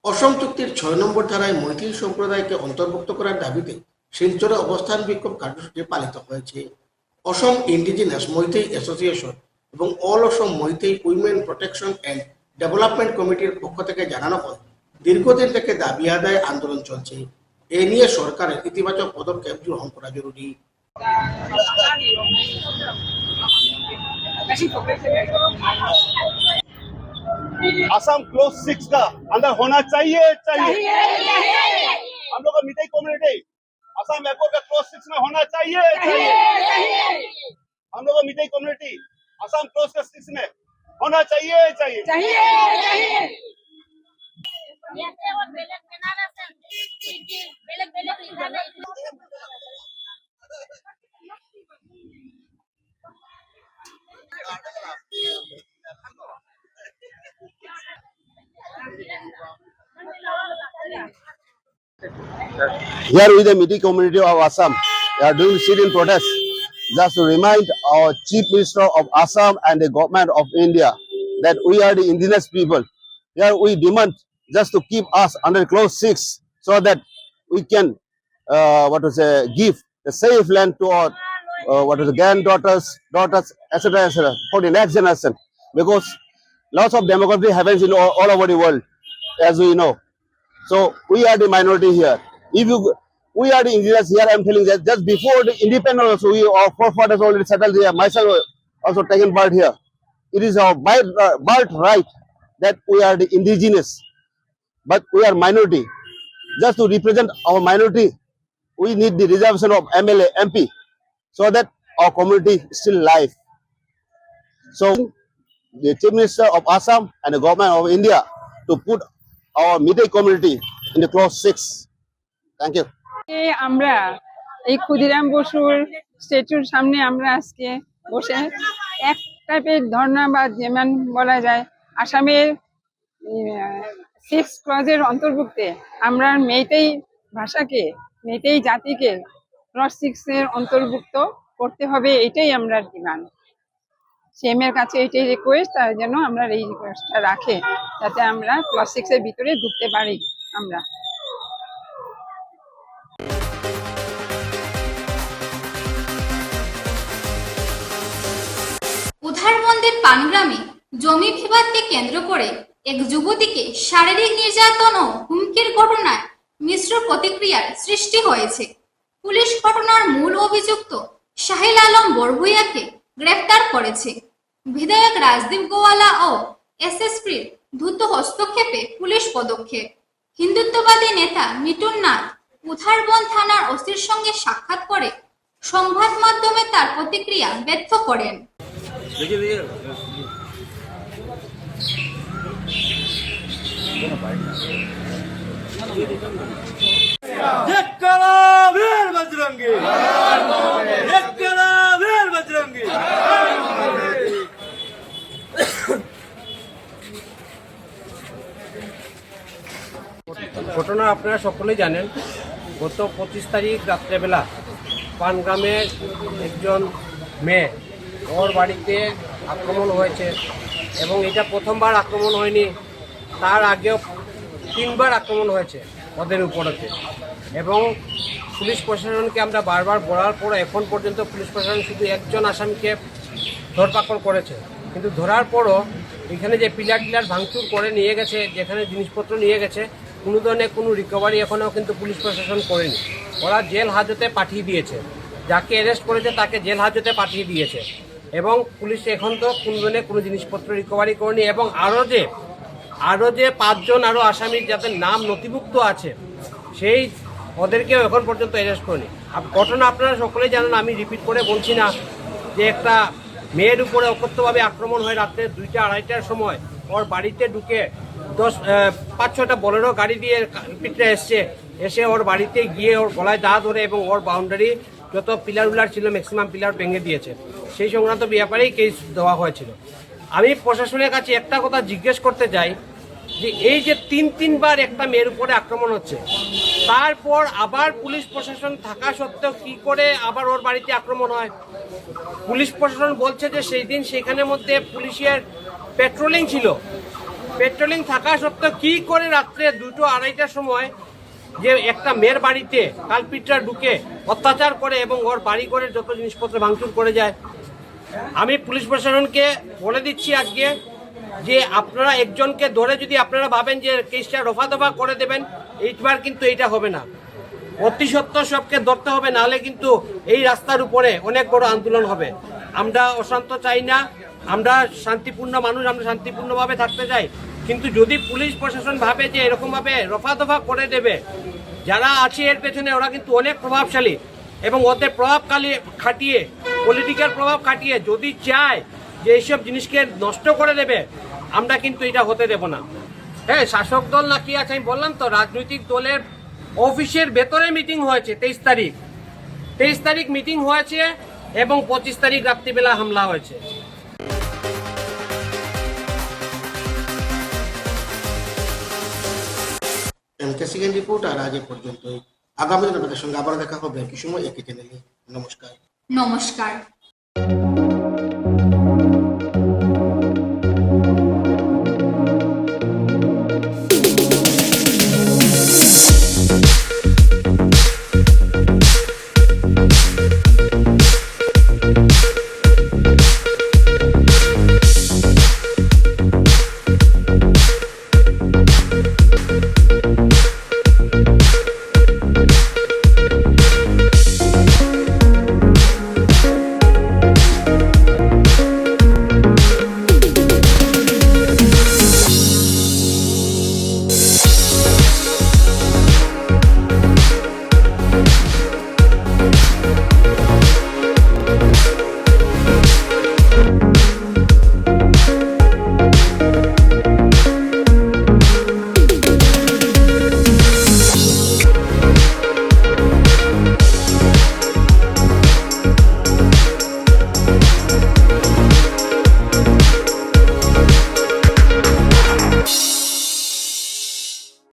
অসম চুক্তির ৬ নম্বর ধারায় মৈথিল সম্প্রদায়কে অন্তর্ভুক্ত করার দাবিতে শিলচরে অবস্থান বিক্ষোভ কার্যসূচি পালিত হয়েছে। অসম ইন্ডিজিনাস মৈথিল অ্যাসোসিয়েশন এবং all Assam Maithil women protection and development কমিটির পক্ষ থেকে জানানো হয়, দীর্ঘদিন থেকে দাবি আদায় আন্দোলন চলছে। এ নিয়ে সরকারের ইতিবাচক পদক্ষেপ গ্রহণ করা জরুরি। असम क्लोज 6 का अंदर होना चाहिए चाहिए हम लोग का मिठाई कम्युनिटी असम एयरपोर्ट का क्लोज 6 में होना चाहिए हम लोग का मिठाई कम्युनिटी असम क्लोज का 6 में होना चाहिए Here with the Miti community of Assam, we are doing sit-in protest just to remind our Chief Minister of Assam and the government of India that we are the indigenous people. Here we demand just to keep us under clause 6 so that we can give the safe land to our granddaughters, daughters, etc. for the next generation, because lots of democracy happens in all over the world, as we know. So we are the minority here. We are the indigenous here. I am telling that just before the independence, our forefathers already settled here. Myself also taken part here. It is our birth right that we are the indigenous, but we are minority. Just to represent our minority, we need the reservation of MLA, MP, so that our community is still alive. So the Chief Minister of Assam and the government of India to put our Meitei community in the clause 6. Thank you. আমরা এই ক্ষুদিরাম বসুর স্ট্যাচুর সামনে আমরা আজকে বসে এক টাইপের ধর্ণা বা যেমন বলা যায় আসামের 6 ক্লজের অন্তর্ভুক্তে আমরা মেইতেই ভাষাকে মেইতেই জাতিকে ক্লজ 6 এর অন্তর্ভুক্ত করতে হবে, এটাই আমরা ডিমান্ড। সিএম এর কাছে এটাই রিকোয়েস্ট, তার জন্য আমরা এই রিকোয়েস্টটা রাখে যাতে আমরা ক্লজ 6 এর ভিতরে ঢুকতে পারি। আমরা উধারবন্দের পানগ্রামে জমি বিবাদকে কেন্দ্র করে এক যুবতীকে শারীরিক নির্যাতন ও হুমকির ঘটনায় মিশ্র প্রতিক্রিয়ার সৃষ্টি হয়েছে। পুলিশ ঘটনার মূল অভিযুক্ত শাহিল আলম বরভুইয়াকে গ্রেফতার করেছে। বিধায়ক রাজদীপ গোয়ালা ও এসএসপির দ্রুত হস্তক্ষেপে পুলিশ পদক্ষেপ। হিন্দুত্ববাদী নেতা মিটুন নাথ উধারবন্দ থানার ওসির সঙ্গে সাক্ষাৎ করে সংবাদ মাধ্যমে তার প্রতিক্রিয়া ব্যক্ত করেন। ঘটনা আপনারা সকলেই জানেন, গত 25 তারিখ রাত্রেবেলা পানগ্রামের একজন মেয়ে, ওর বাড়িতে আক্রমণ হয়েছে এবং এটা প্রথমবার আক্রমণ হয়নি, তার আগেও 3বার আক্রমণ হয়েছে ওদের উপরেতে। এবং পুলিশ প্রশাসনকে আমরা বারবার বলার পর এখন পর্যন্ত পুলিশ প্রশাসন শুধু একজন আসামিকে ধরপাকড় করেছে, কিন্তু ধরার পরও এখানে যে পিলার টিলার ভাঙচুর করে নিয়ে গেছে, যেখানে জিনিসপত্র নিয়ে গেছে, কোনো ধরনের কোনো রিকভারি এখনও কিন্তু পুলিশ প্রশাসন করেনি। ওরা জেল হাজতে পাঠিয়ে দিয়েছে, যাকে অ্যারেস্ট করেছে তাকে জেল হাজতে পাঠিয়ে দিয়েছে এবং পুলিশ এখন তো কোনো ধরনের কোনো জিনিসপত্র রিকভারি করেনি। এবং আরও যে 5 জন আরও আসামির যাদের নাম নথিভুক্ত আছে সেই ওদেরকেও এখন পর্যন্ত অ্যারেস্ট করেনি। ঘটনা আপনারা সকলেই জানেন, আমি রিপিট করে বলছি না, যে একটা মেয়ের উপরে অকথ্যভাবে আক্রমণ হয় রাত্রে 2টা-2:30টার সময়। ওর বাড়িতে ঢুকে 5-6টা বোলেরো গাড়ি দিয়ে পিঠে এসে ওর বাড়িতে গিয়ে ওর গলায় দা ধরে এবং ওর বাউন্ডারি যত পিলার ছিল ম্যাক্সিমাম পিলার ভেঙে দিয়েছে। সেই সংক্রান্ত ব্যাপারেই কেস দেওয়া হয়েছিল। আমি প্রশাসনের কাছে একটা কথা জিজ্ঞেস করতে চাই, যে এই যে 3বার একটা মেয়ের উপরে আক্রমণ হচ্ছে, তারপর আবার পুলিশ প্রশাসন থাকা সত্ত্বেও কি করে আবার ওর বাড়িতে আক্রমণ হয়? পুলিশ প্রশাসন বলছে যে সেই দিন সেখানের মধ্যে পুলিশের পেট্রোলিং ছিল, পেট্রোলিং থাকা সত্ত্বেও কি করে রাত্রে 2-2:30টার সময় যে একটা মেয়ের বাড়িতে কালপিটরা ঢুকে অত্যাচার করে এবং ওর বাড়ি করে যত জিনিসপত্র ভাঙচুর করে যায়। আমি পুলিশ প্রশাসনকে বলে দিচ্ছি আজকে যে আপনারা একজনকে ধরে যদি আপনারা ভাবেন যে কেসটা রফা দফা করে দেবেন, এইবার কিন্তু এইটা হবে না। অতি সত্ত্বর সবকে ধরতে হবে, নাহলে কিন্তু এই রাস্তার উপরে অনেক বড় আন্দোলন হবে। আমরা অশান্ত চাই না, আমরা শান্তিপূর্ণ মানুষ, আমরা শান্তিপূর্ণভাবে থাকতে চাই। কিন্তু যদি পুলিশ প্রশাসন ভাবে যে এরকমভাবে রফা দফা করে দেবে, যারা আছে এর পেছনে ওরা কিন্তু অনেক প্রভাবশালী এবং ওদের প্রভাব খাটিয়ে, পলিটিক্যাল প্রভাব খাটিয়ে যদি চায় যে এইসব জিনিসকে নষ্ট করে দেবে, আমরা কিন্তু এটা হতে দেব না। হ্যাঁ, শাসক দল না কি আছে আমি বললাম তো, রাজনৈতিক দলের অফিসের ভেতরে মিটিং হয়েছে 23 তারিখ মিটিং হয়েছে এবং 25 তারিখ রাত্রিবেলা হামলা হয়েছে। MK রিপোর্ট আর আজ এ পর্যন্তই। আগামী দিন আপনাদের সঙ্গে আবার দেখা হবে একই সময় একই চ্যানেলে। নমস্কার। নমস্কার।